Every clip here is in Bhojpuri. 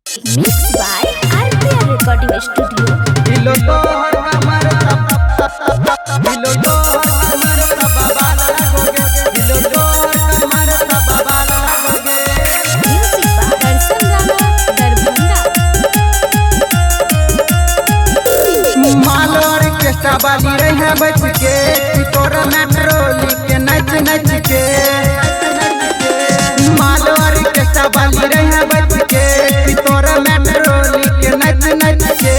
Mixed by RPR Recording Studio. दिलो तो हर कमर दिलो तो हर कमर बाबा लगोगे दिलो तो हर कमर बाबा लगोगे। Music by Darshan Rana, Darbhanga. माल और केस्टा बाली रहे हैं बच के तोरा मेट्रो लिख नच नच के माल और केस्टा बाली रहे हैं बच के तोरा मेट्रो लिख नच नच के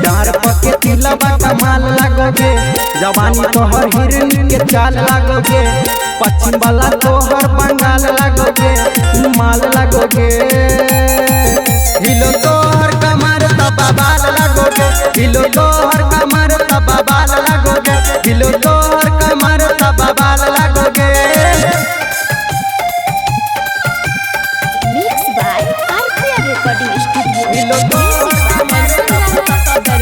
डार पके तिलबा कमाल लगोगे जवानी तोहर हिरन के चाल लगोगे पश्चिम वाला तोहर बंगाल लगोगे माल लगोगे हिलो तोहर कमर तबा बाल लगोगे हिलो तोहर कमर तबा बाल लगोगे हिलो तोहर कमर तबा बाल लगोगे। Mixed by RPR Recording Studio. हिलो तोहर कमर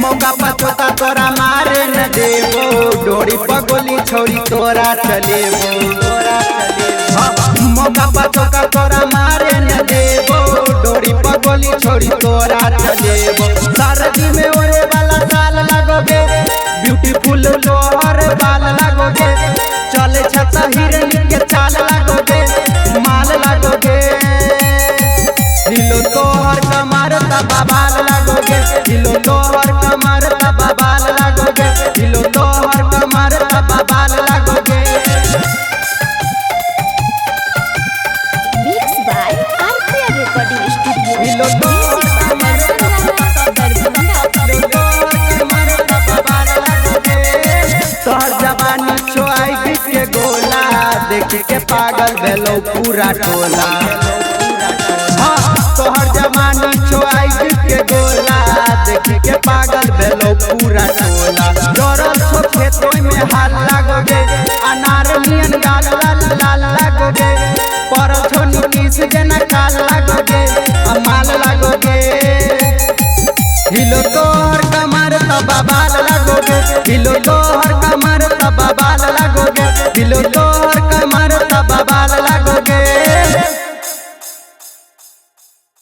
मौका पचोता तोरा मारे न देवो डोरी पगोली छोरी तोरा चलेबो मौका पचोता तोरा मारे न देवो डोरी पगोली छोरी तोरा चलेबो सरदी में ओरे वाला साल लगोगे ब्यूटीफुल तोहर बाल लगोगे चले छता हिरन के चाल लगोगे माल लगोगे हिलो तोहर कमर तबा बाल लगोगे हिलो तोहर कमर तबा बाल लगोगे हिलो तोहर कमर तबा बाल लगोगे। Mixed by RPR Recording Studio. हिलो तोहर कमर कमर तबा बाल लगोगे तोहर जवानी छोआई के गोला देख के पागल भेलो पूरा टोला तोहर जवानी छोआई के गोला देख के पागल भेलो पूरा टोला डरल छो खेतों में हाल लगोगे अनार मियन गाल लाल लाल लगोगे परल छो नीतीश जना काल लगोगे अमाल लगोगे हिलो तोहर कमर तबा बाल लगोगे हिलो